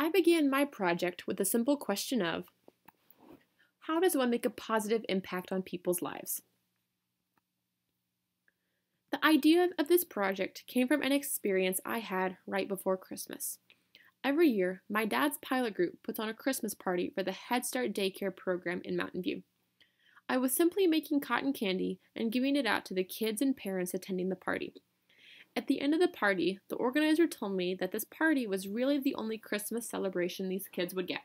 I began my project with the simple question of how does one make a positive impact on people's lives? The idea of this project came from an experience I had right before Christmas. Every year, my dad's pilot group puts on a Christmas party for the Head Start daycare program in Mountain View. I was simply making cotton candy and giving it out to the kids and parents attending the party. At the end of the party, the organizer told me that this party was really the only Christmas celebration these kids would get.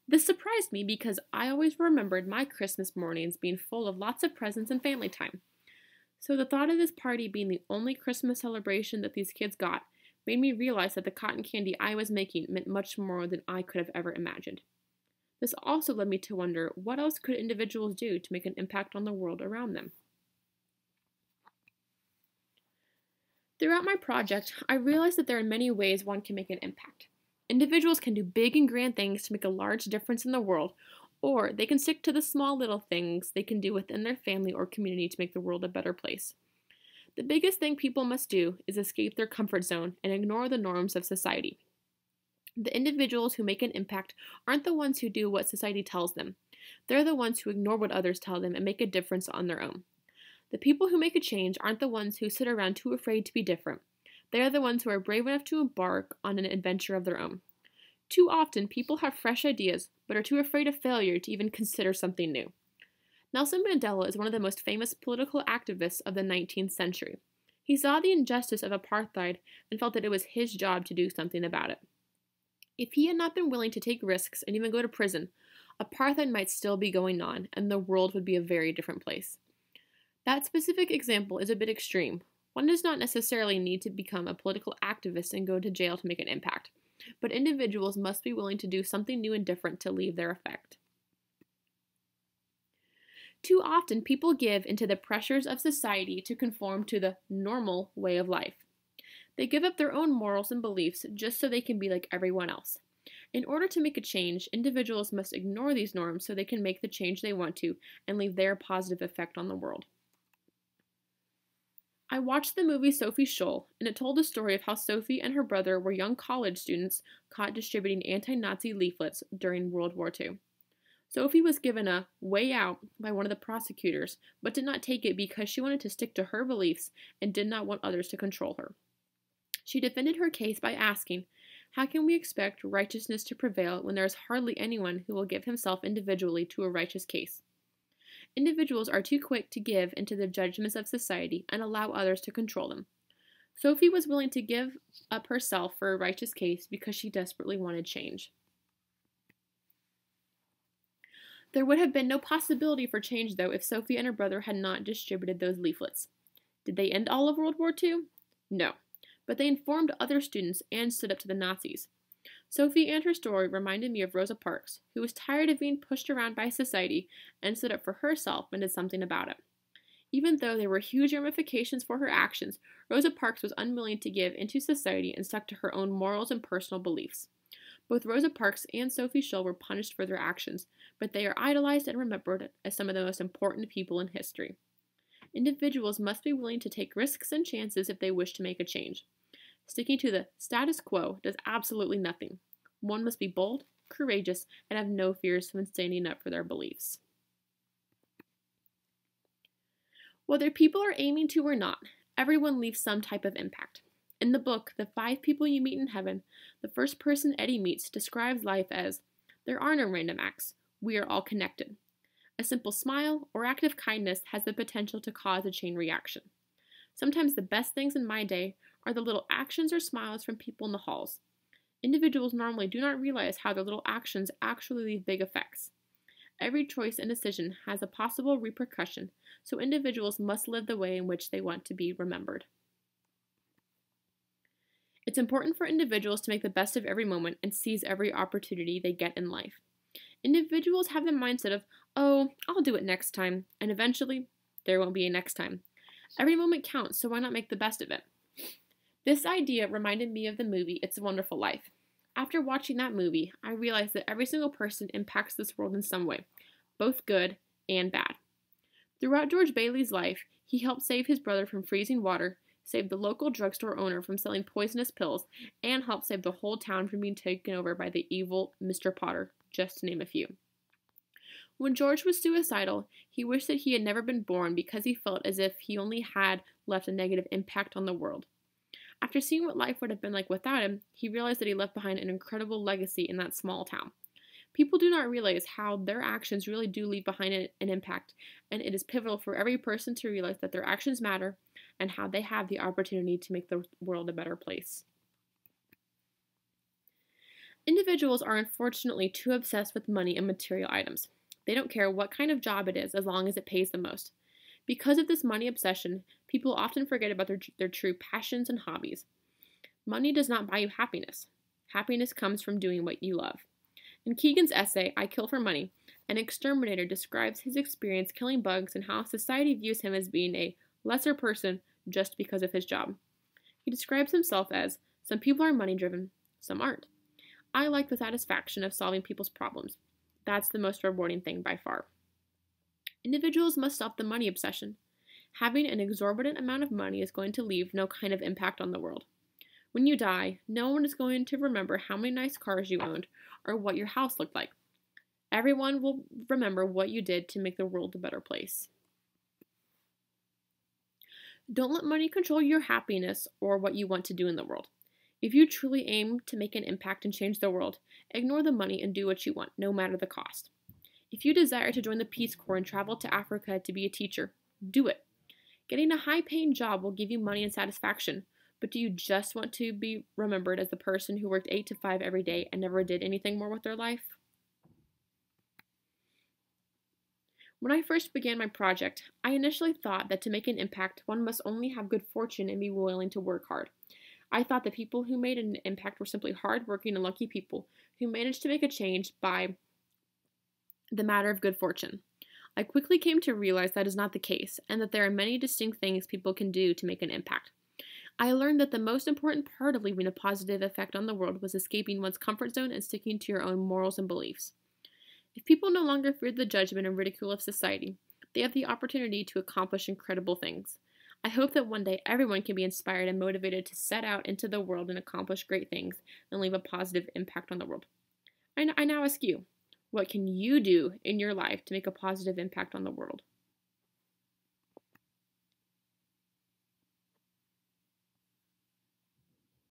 This surprised me because I always remembered my Christmas mornings being full of lots of presents and family time. So the thought of this party being the only Christmas celebration that these kids got made me realize that the cotton candy I was making meant much more than I could have ever imagined. This also led me to wonder what else could individuals do to make an impact on the world around them. Throughout my project, I realized that there are many ways one can make an impact. Individuals can do big and grand things to make a large difference in the world, or they can stick to the small little things they can do within their family or community to make the world a better place. The biggest thing people must do is escape their comfort zone and ignore the norms of society. The individuals who make an impact aren't the ones who do what society tells them. They're the ones who ignore what others tell them and make a difference on their own. The people who make a change aren't the ones who sit around too afraid to be different. They are the ones who are brave enough to embark on an adventure of their own. Too often, people have fresh ideas, but are too afraid of failure to even consider something new. Nelson Mandela is one of the most famous political activists of the 19th century. He saw the injustice of apartheid and felt that it was his job to do something about it. If he had not been willing to take risks and even go to prison, apartheid might still be going on, and the world would be a very different place. That specific example is a bit extreme. One does not necessarily need to become a political activist and go to jail to make an impact, but individuals must be willing to do something new and different to leave their effect. Too often, people give into the pressures of society to conform to the normal way of life. They give up their own morals and beliefs just so they can be like everyone else. In order to make a change, individuals must ignore these norms so they can make the change they want to and leave their positive effect on the world. I watched the movie Sophie Scholl, and it told the story of how Sophie and her brother were young college students caught distributing anti-Nazi leaflets during World War II. Sophie was given a way out by one of the prosecutors, but did not take it because she wanted to stick to her beliefs and did not want others to control her. She defended her case by asking, "How can we expect righteousness to prevail when there is hardly anyone who will give himself individually to a righteous case?" Individuals are too quick to give into the judgments of society and allow others to control them. Sophie was willing to give up herself for a righteous case because she desperately wanted change. There would have been no possibility for change, though, if Sophie and her brother had not distributed those leaflets. Did they end all of World War II? No, but they informed other students and stood up to the Nazis. Sophie and her story reminded me of Rosa Parks, who was tired of being pushed around by society and stood up for herself and did something about it. Even though there were huge ramifications for her actions, Rosa Parks was unwilling to give into society and stuck to her own morals and personal beliefs. Both Rosa Parks and Sophie Scholl were punished for their actions, but they are idolized and remembered as some of the most important people in history. Individuals must be willing to take risks and chances if they wish to make a change. Sticking to the status quo does absolutely nothing. One must be bold, courageous, and have no fears when standing up for their beliefs. Whether people are aiming to or not, everyone leaves some type of impact. In the book, The 5 People You Meet in Heaven, the first person Eddie meets describes life as, "There are no random acts. We are all connected. A simple smile or act of kindness has the potential to cause a chain reaction. Sometimes the best things in my day are the little actions or smiles from people in the halls. Individuals normally do not realize how their little actions actually leave big effects. Every choice and decision has a possible repercussion, so individuals must live the way in which they want to be remembered." It's important for individuals to make the best of every moment and seize every opportunity they get in life. Individuals have the mindset of, "Oh, I'll do it next time," and eventually, there won't be a next time. Every moment counts, so why not make the best of it? This idea reminded me of the movie It's a Wonderful Life. After watching that movie, I realized that every single person impacts this world in some way, both good and bad. Throughout George Bailey's life, he helped save his brother from freezing water, saved the local drugstore owner from selling poisonous pills, and helped save the whole town from being taken over by the evil Mr. Potter, just to name a few. When George was suicidal, he wished that he had never been born because he felt as if he only had left a negative impact on the world. After seeing what life would have been like without him, he realized that he left behind an incredible legacy in that small town. People do not realize how their actions really do leave behind an impact, and it is pivotal for every person to realize that their actions matter and how they have the opportunity to make the world a better place. Individuals are unfortunately too obsessed with money and material items. They don't care what kind of job it is as long as it pays the most. Because of this money obsession, people often forget about their true passions and hobbies. Money does not buy you happiness. Happiness comes from doing what you love. In Keegan's essay, I Kill for Money, an exterminator describes his experience killing bugs and how society views him as being a lesser person just because of his job. He describes himself as, some people are money driven, some aren't. I like the satisfaction of solving people's problems. That's the most rewarding thing by far. Individuals must stop the money obsession. Having an exorbitant amount of money is going to leave no kind of impact on the world. When you die, no one is going to remember how many nice cars you owned or what your house looked like. Everyone will remember what you did to make the world a better place. Don't let money control your happiness or what you want to do in the world. If you truly aim to make an impact and change the world, ignore the money and do what you want, no matter the cost. If you desire to join the Peace Corps and travel to Africa to be a teacher, do it. Getting a high-paying job will give you money and satisfaction, but do you just want to be remembered as the person who worked 8 to 5 every day and never did anything more with their life? When I first began my project, I initially thought that to make an impact, one must only have good fortune and be willing to work hard. I thought the people who made an impact were simply hard-working and lucky people who managed to make a change by the matter of good fortune. I quickly came to realize that is not the case, and that there are many distinct things people can do to make an impact. I learned that the most important part of leaving a positive effect on the world was escaping one's comfort zone and sticking to your own morals and beliefs. If people no longer fear the judgment and ridicule of society, they have the opportunity to accomplish incredible things. I hope that one day everyone can be inspired and motivated to set out into the world and accomplish great things and leave a positive impact on the world. I now ask you, what can you do in your life to make a positive impact on the world?